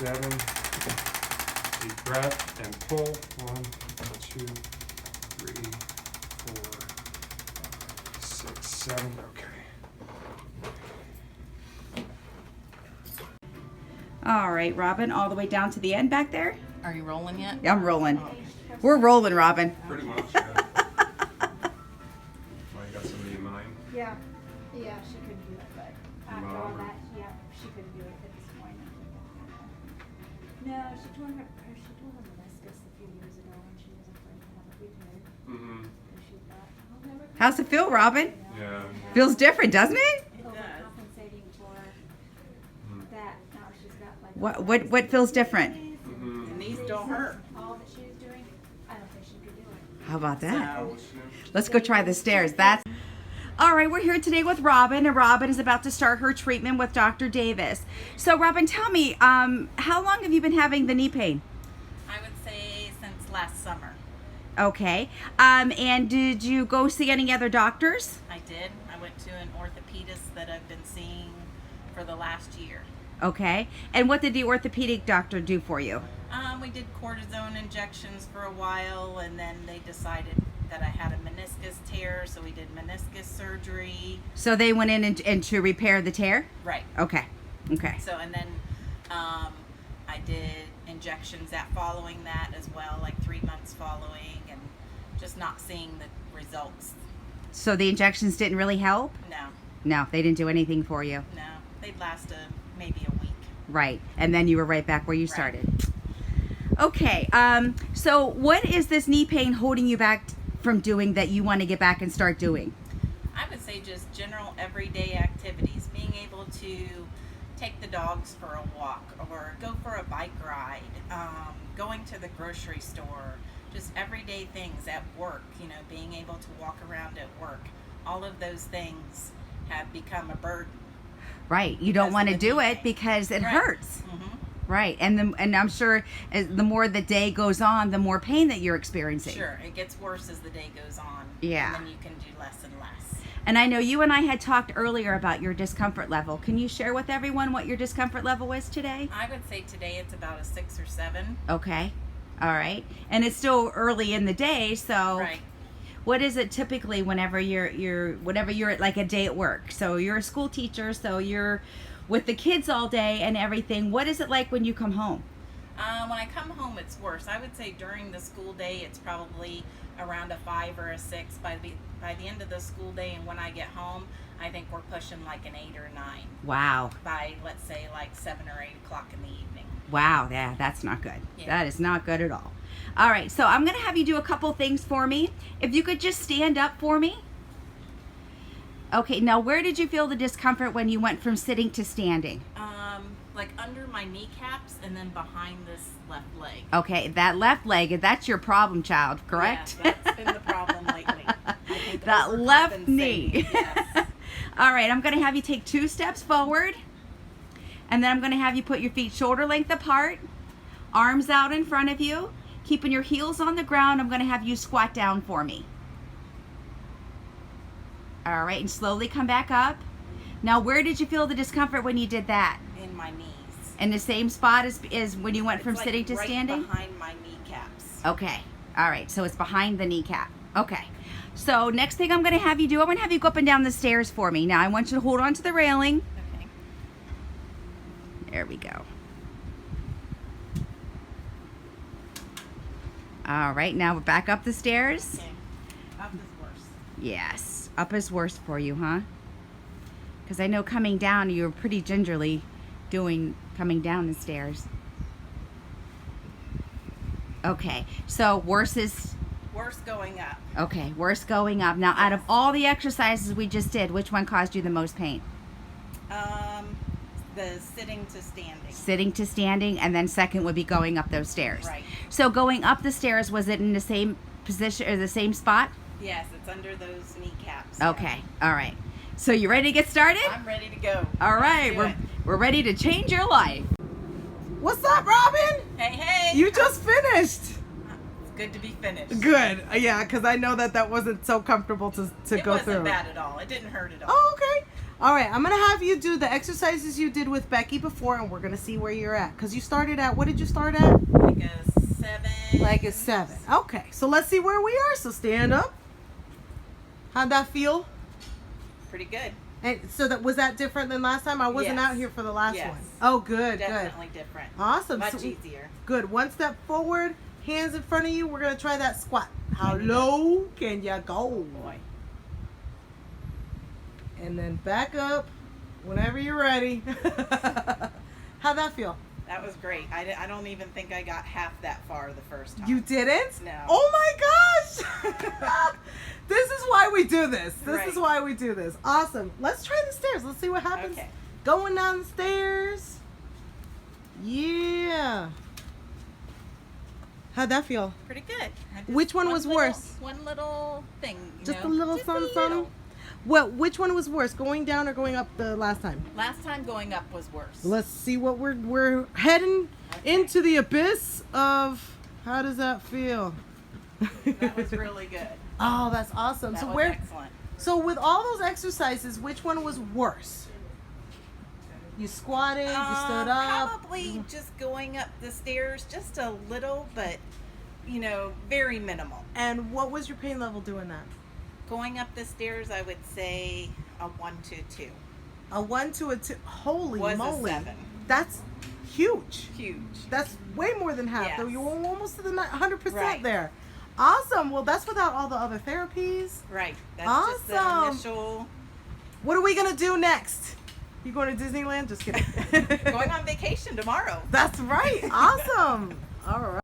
7. Deep breath and pull. 1, 2, 3, 4, 5, 6, 7. Okay. All right, Robyn, all the way down to the end back there. Are you rolling yet? Yeah, I'm rolling. We're rolling, Robyn. Pretty much, yeah. Well, you got somebody in mind? Yeah, she couldn't do it, but after all that, yeah, she couldn't do it at this point. No, she tore her meniscus a few years ago when she was afraid to have it repaired. Mm-hmm. And she thought, I'll never. How's it feel, Robyn? Yeah. Feels different, doesn't it? Overcompensating for that. Now she's got like. What feels different? Mm-hmm. The knees don't hurt. All that she was doing, I don't think she could do it. How about that? So, Let's go try the stairs. That's all right. We're here today with Robyn, and Robyn is about to start her treatment with Dr. Davis. So, Robyn, tell me, how long have you been having the knee pain? I would say since last summer. Okay. And did you go see any other doctors? I did. I went to an orthopedist that I've been seeing for the last year. Okay. And what did the orthopedic doctor do for you? We did cortisone injections for a while, and then they decided that I had a meniscus tear, so we did meniscus surgery. So they went in and to repair the tear? Right. Okay. Okay. So, and then I did injections following that as well, like 3 months following, and just not seeing the results. So the injections didn't really help? No, No, they didn't do anything for you. no. They'd last maybe a week. Right. And then you were right back where you Right. started. Okay. So what is this knee pain holding you back from doing that you want to get back and start doing? I would say just general everyday activities, being able to take the dogs for a walk or go for a bike ride, going to the grocery store, just everyday things at work, being able to walk around at work. All of those things have become a burden. Right. You don't Because want to of the do knee it pain. because it Right. hurts. Mm-hmm. Right. And I'm sure the more the day goes on, the more pain that you're experiencing. Sure, it gets worse as the day goes on. Yeah. And then you can do less and less. And I know you and I had talked earlier about your discomfort level. Can you share with everyone what your discomfort level is today? I would say today it's about a 6 or 7. Okay. All right. And it's still early in the day, so Right. what is it typically whenever you're at like a day at work? So you're a school teacher, so you're with the kids all day and everything. What is it like when you come home? When I come home, it's worse. I would say during the school day, it's probably around a 5 or a 6. By the end of the school day, and when I get home, I think we're pushing like an 8 or 9. Wow. By, let's say, like 7 or 8 o'clock in the evening. Wow, yeah, that's not good. Yeah. That is not good at all. All right, so I'm going to have you do a couple things for me. If you could just stand up for me. Okay, now where did you feel the discomfort when you went from sitting to standing? Like under my kneecaps and then behind this left leg. Okay, that left leg, that's your problem child, correct? Yeah, that's been the problem lately. I think That left knee. overcompensating, Yes. All right, I'm going to have you take 2 steps forward. And then I'm going to have you put your feet shoulder length apart, arms out in front of you, keeping your heels on the ground. I'm going to have you squat down for me. All right, and slowly come back up. Now, where did you feel the discomfort when you did that? In my knees. In the same spot as when you went from It's like sitting to right standing? behind my kneecaps. Okay. All right. So it's behind the kneecap. Okay. So next thing I'm going to have you do, I'm going to have you go up and down the stairs for me. Now I want you to hold on to the railing. Okay. There we go. All right. Now we're back up the stairs. Okay. Up is worse. Yes. Up is worse for you, huh? Because I know coming down, you were pretty gingerly coming down the stairs. Okay. So worse is... Worse going up. Okay, worse going up. Now, out of all the exercises we just did, which one caused you the most pain? The sitting to standing. Sitting to standing, and then second would be going up those stairs. Right. So going up the stairs, was it in the same position or the same spot? Yes, it's under those kneecaps. Okay, all right. So you ready to get started? I'm ready to go. All right, Let's do it. we're ready to change your life. What's up, Robyn? Hey, hey. You just finished. It's good to be finished. Good. Yeah, because I know that wasn't so comfortable to It go wasn't through. bad at all. It didn't hurt at all. Oh, okay. All right, I'm gonna have you do the exercises you did with Becky before, and we're gonna see where you're at. Cause you started at, what did you start at? Like a 7. Like a 7. Okay, so let's see where we are. So stand up. How'd that feel? Pretty good. And so was that different than last time? I wasn't Yes. out here for the last Yes. one. Oh, good, Definitely different. Awesome. Much So- easier. Good. One step forward, hands in front of you. We're gonna try that squat. How Ready to low can you go? Boy. And then back up whenever you're ready. How'd that feel? That was great. I don't even think I got half that far the first time. You didn't? No. Oh my gosh! This is why we do this. This is Right. why we do this. Awesome. Let's try the stairs. Let's see what happens. Okay. Going down the stairs. Yeah. How'd that feel? Pretty good. Which one was worse? One little thing. Just know, a little just something, a something? little. Well, which one was worse? Going down or going up the last time? Last time going up was worse. Let's see what we're heading Okay. into the abyss of. How does that feel? That was really good. Oh, that's awesome. That So was excellent. So with all those exercises, which one was worse? You squatted, you stood up. Probably just going up the stairs just a little, but very minimal. And what was your pain level doing that? Going up the stairs, I would say a 1 to 2. A 1 to a 2. Holy Was a moly. 7. That's huge. Huge. That's way more than half. Yes. Though you're almost to the 100% Right. there. Awesome. Well, that's without all the other therapies. Right. That's just the Awesome. initial. What are we going to do next? You going to Disneyland? Just kidding. Going on vacation tomorrow. That's right. Awesome. All right.